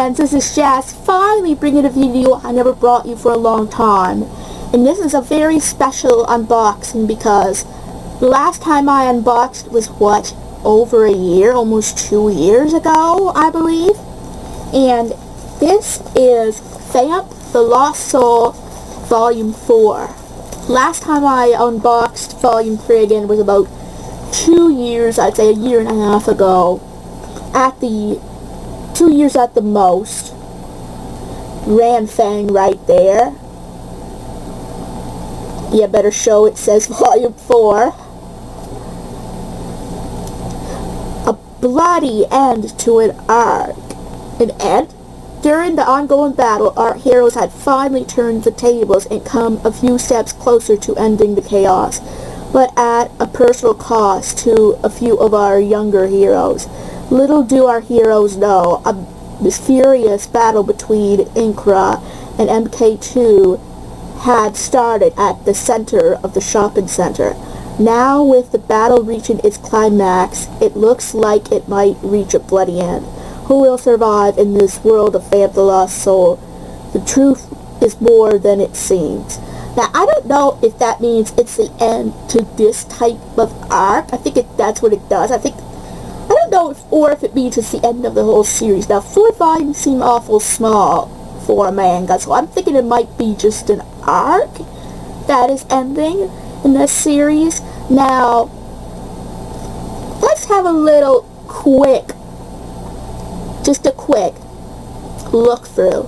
friends, this is Jess, finally bringing a video I never brought you for a long time. And this is a very special unboxing because the last time I unboxed was, over a year, almost 2 years ago, I believe. And this is Vamp, The Lost Soul, Volume 4. Last time I unboxed Volume 3 again was about 2 years, I'd say a year and a half ago. 2 years at the most. Ran Fang right there. Yeah, better show it says Volume 4. A bloody end to an arc. An end? During the ongoing battle, our heroes had finally turned the tables and come a few steps closer to ending the chaos, but at a personal cost to a few of our younger heroes. Little do our heroes know, this furious battle between Umbre and MK2 had started at the center of the shopping center. Now, with the battle reaching its climax, it looks like it might reach a bloody end. Who will survive in this world of Vamp the Lost Soul? The truth is more than it seems. Now, I don't know if that means it's the end to this type of arc. I think that's what it does. I don't know if it means it's the end of the whole series. Now, 4 volumes seem awful small for a manga, so I'm thinking it might be just an arc that is ending in this series. Now, let's have a little quick look through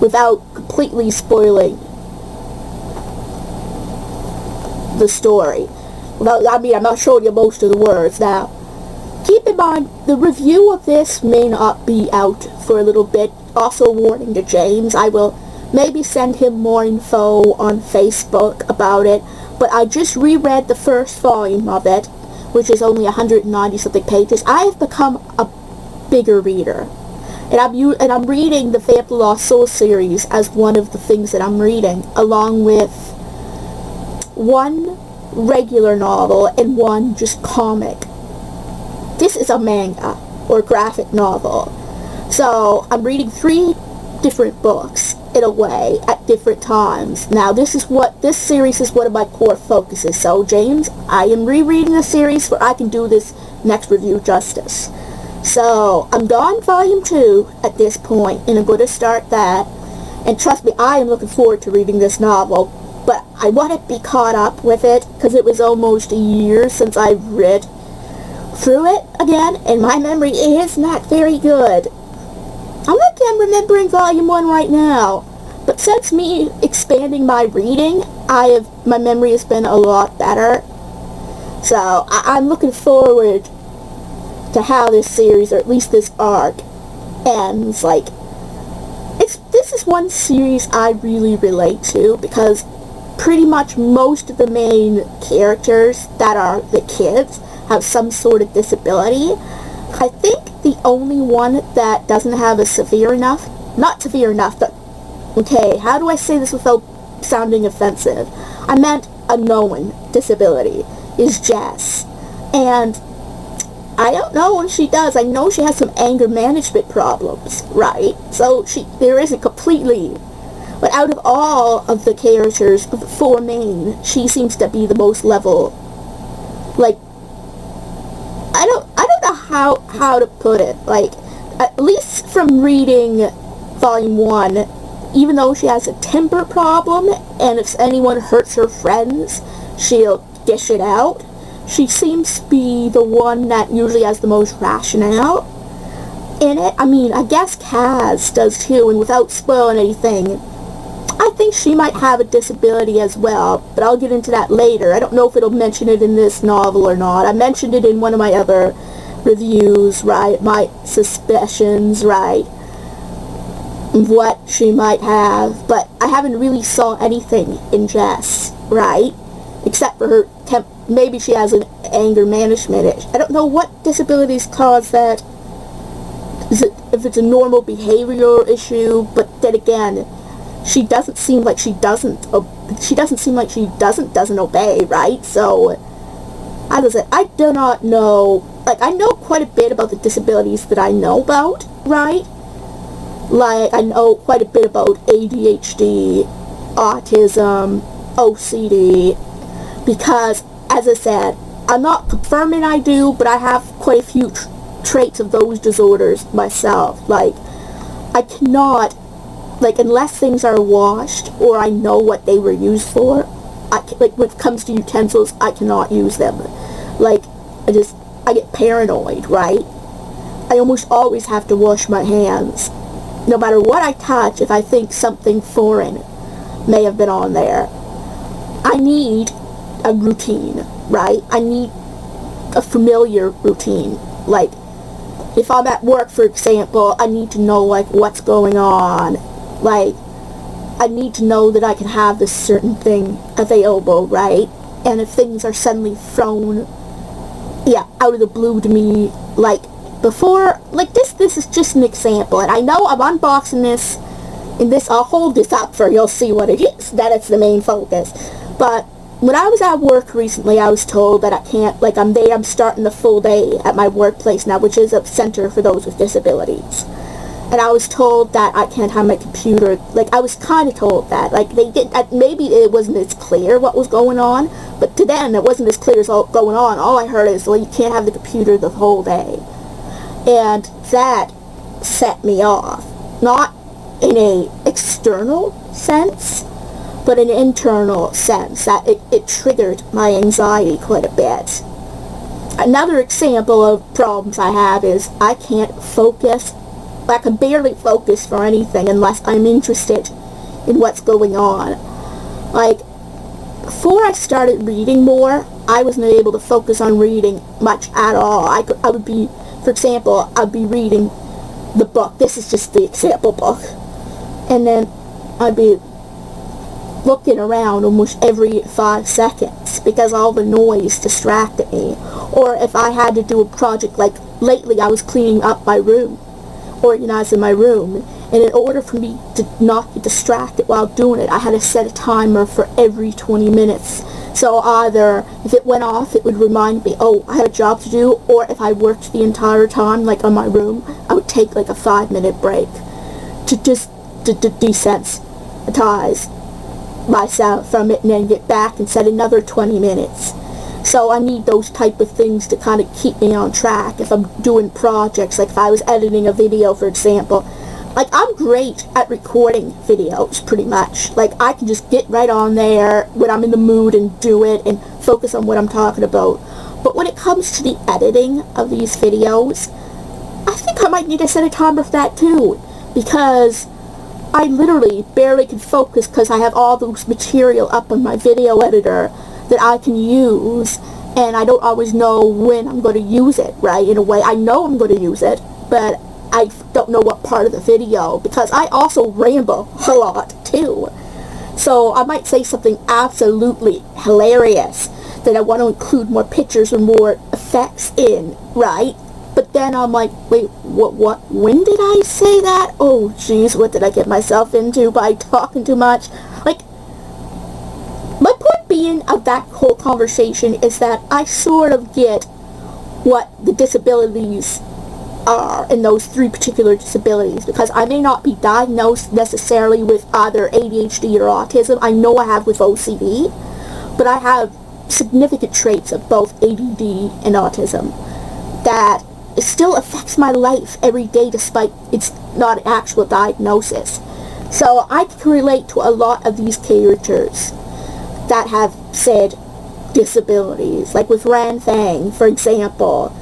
without completely spoiling the story. I'm not showing you most of the words. Now, keep in mind, the review of this may not be out for a little bit. Also, warning to James, I will maybe send him more info on Facebook about it, but I just reread the first volume of it, which is only 190 something pages. I have become a bigger reader, and I'm reading the Vamp the Lost Soul series as one of the things that I'm reading, along with one regular novel and one just comic. This is a manga or graphic novel, so I'm reading 3 different books in a way at different times. Now, this series is one of my core focuses. So, James, I am rereading the series where I can do this next review justice. So, I'm done Volume 2 at this point, and I'm going to start that. And trust me, I am looking forward to reading this novel, but I want to be caught up with it, because it was almost a year since I read through it again, and my memory is not very good. I'm lucky I'm remembering Volume 1 right now, but since me expanding my reading, my memory has been a lot better. So, I'm looking forward to how this series, or at least this arc, ends. This is one series I really relate to, because pretty much most of the main characters that are the kids have some sort of disability. I think the only one that doesn't have a not severe enough, but, okay, how do I say this without sounding offensive? I meant a known disability, is Jess. And I don't know what she does. I know she has some anger management problems, right? So there isn't completely. But out of all of the characters, of the 4 main, she seems to be the most level. I don't know how to put it. At least from reading Volume 1, even though she has a temper problem, and if anyone hurts her friends, she'll dish it out, she seems to be the one that usually has the most rationale in it. I mean, I guess Kaz does too, and without spoiling anything, I think she might have a disability as well, but I'll get into that later. I don't know if it'll mention it in this novel or not. I mentioned it in one of my other reviews, right? My suspicions, right? What she might have, but I haven't really saw anything in Jess, right? Except for her maybe she has an anger management issue. I don't know what disabilities cause that. If it's a normal behavioral issue, but then again, she doesn't seem like she doesn't obey, right? So, as I said, I do not know, I know quite a bit about the disabilities that I know about, right? Like, I know quite a bit about ADHD, autism, OCD, because, as I said, I'm not confirming I do, but I have quite a few traits of those disorders myself. Like, I cannot, like, unless things are washed or I know what they were used for, like, when it comes to utensils, I cannot use them. Like, I get paranoid, right? I almost always have to wash my hands. No matter what I touch, if I think something foreign may have been on there. I need a routine, right? I need a familiar routine. Like, if I'm at work, for example, I need to know, like, what's going on. Like, I need to know that I can have this certain thing available, right? And if things are suddenly thrown, out of the blue to me, like, before, like, this is just an example, and I know I'm unboxing this, and I'll hold this up for you'll see what it is, that it's the main focus. But when I was at work recently, I was told that I can't, like, I'm starting the full day at my workplace now, which is a center for those with disabilities. And I was told that I can't have my computer, like, I was kind of told that, like, they did, maybe it wasn't as clear what was going on, but to them, it wasn't as clear as all going on. All I heard is, well, you can't have the computer the whole day. And that set me off. Not in a external sense, but an internal sense, that it triggered my anxiety quite a bit. Another example of problems I have is I can't focus. I can barely focus for anything unless I'm interested in what's going on. Like, before I started reading more, I wasn't able to focus on reading much at all. I would be, for example, I'd be reading the book. This is just the example book. And then I'd be looking around almost every 5 seconds because all the noise distracted me. Or if I had to do a project, like lately I was cleaning up my room, organizing my room, and in order for me to not get distracted while doing it, I had to set a timer for every 20 minutes. So either if it went off, it would remind me, oh, I had a job to do, or if I worked the entire time, like on my room, I would take like a 5-minute break to just desensitize myself from it and then get back and set another 20 minutes. So I need those type of things to kind of keep me on track if I'm doing projects, like if I was editing a video, for example. Like, I'm great at recording videos, pretty much. Like, I can just get right on there when I'm in the mood and do it and focus on what I'm talking about. But when it comes to the editing of these videos, I think I might need to set a timer for that too, because I literally barely can focus because I have all this material up on my video editor that I can use, and I don't always know when I'm going to use it, right? In a way, I know I'm going to use it, but I don't know what part of the video, because I also ramble a lot too. So I might say something absolutely hilarious that I want to include more pictures or more effects in, right? But then I'm like, wait, what, when did I say that? Oh, jeez, what did I get myself into by talking too much? Like, my point being of that whole conversation is that I sort of get what the disabilities are in those 3 particular disabilities, because I may not be diagnosed necessarily with either ADHD or autism. I know I have with OCD, but I have significant traits of both ADD and autism that it still affects my life every day despite it's not an actual diagnosis. So I can relate to a lot of these characters that have said disabilities, like with Ran Fang, for example.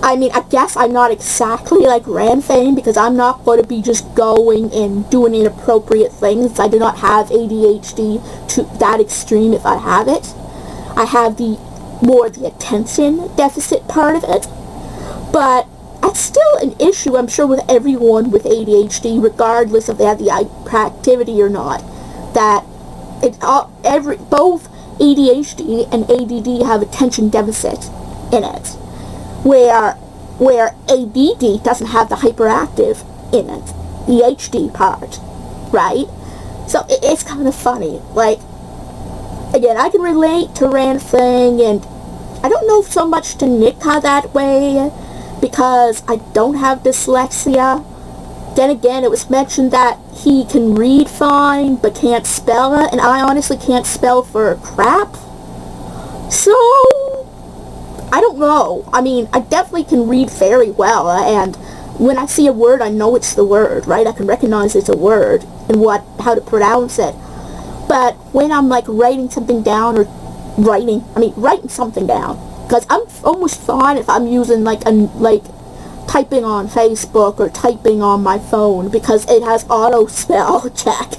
I mean, I guess I'm not exactly like Ran Fang, because I'm not going to be just going and doing inappropriate things. I do not have ADHD to that extreme if I have it. I have the attention deficit part of it. But it's still an issue, I'm sure, with everyone with ADHD, regardless if they have the hyperactivity or not, that both ADHD and ADD have attention deficit in it, where ADD doesn't have the hyperactive in it, the HD part, right? So it's kind of funny. Like, again, I can relate to Ran Fang, and I don't know so much to Nika that way, because I don't have dyslexia, Then again, it was mentioned that he can read fine, but can't spell it, and I honestly can't spell for crap. So, I don't know. I mean, I definitely can read very well, and when I see a word, I know it's the word, right? I can recognize it's a word and how to pronounce it. But when I'm like writing something down, or writing something down, because I'm almost fine if I'm using typing on Facebook or typing on my phone, because it has auto spell check.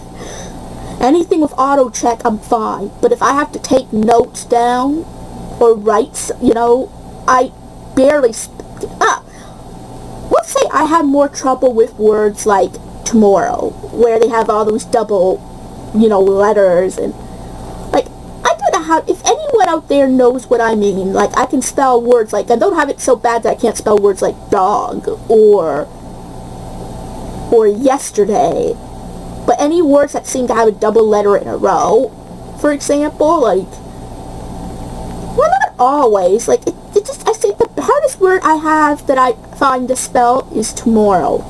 Anything with auto check, I'm fine. But if I have to take notes down or write, I barely. Let's say I have more trouble with words like tomorrow, where they have all those double, letters, and I don't know how. If anyone out there knows what I mean, I can spell words I don't have it so bad that I can't spell words like dog or yesterday, but any words that seem to have a double letter in a row, for example, well, not always, I think the hardest word I have that I find to spell is tomorrow.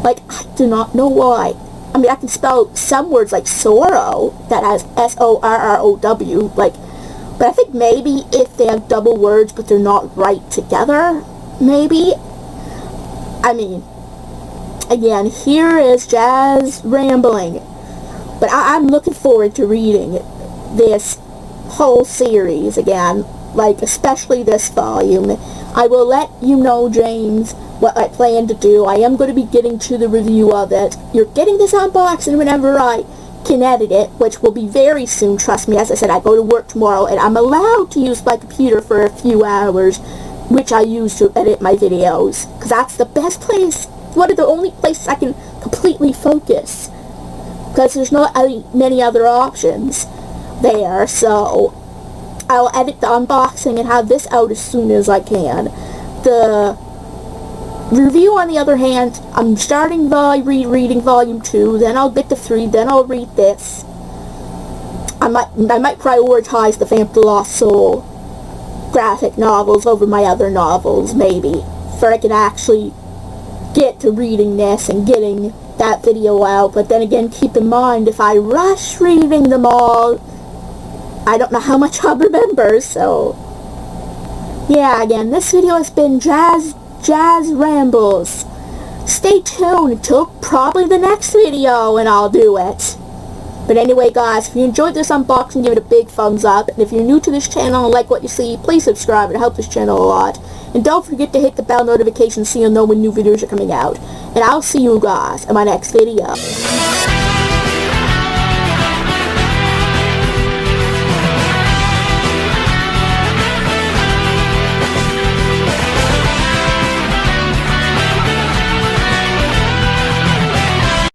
I do not know why. I mean, I can spell some words like sorrow, that has S-O-R-R-O-W, but I think maybe if they have double words but they're not right together, maybe. I mean, again, here is Jazz rambling, but I'm looking forward to reading this whole series again, especially this volume. I will let you know, James, what I plan to do. I am going to be getting to the review of it. You're getting this unboxing whenever I can edit it, which will be very soon, trust me. As I said, I go to work tomorrow, and I'm allowed to use my computer for a few hours, which I use to edit my videos, because that's the best place, one of the only places I can completely focus, because there's not many other options there. So I'll edit the unboxing and have this out as soon as I can. The review, on the other hand, I'm starting by rereading Volume 2, then I'll get to 3, then I'll read this. I might prioritize the Vamp the Lost Soul graphic novels over my other novels, maybe, for I can actually get to reading this and getting that video out. But then again, keep in mind, if I rush reading them all, I don't know how much I'll remember. So yeah, again, this video has been Jazz Rambles. Stay tuned until probably the next video and I'll do it. But anyway, guys, if you enjoyed this unboxing, give it a big thumbs up. And if you're new to this channel and like what you see, please subscribe. It helps this channel a lot. And don't forget to hit the bell notification so you'll know when new videos are coming out. And I'll see you guys in my next video.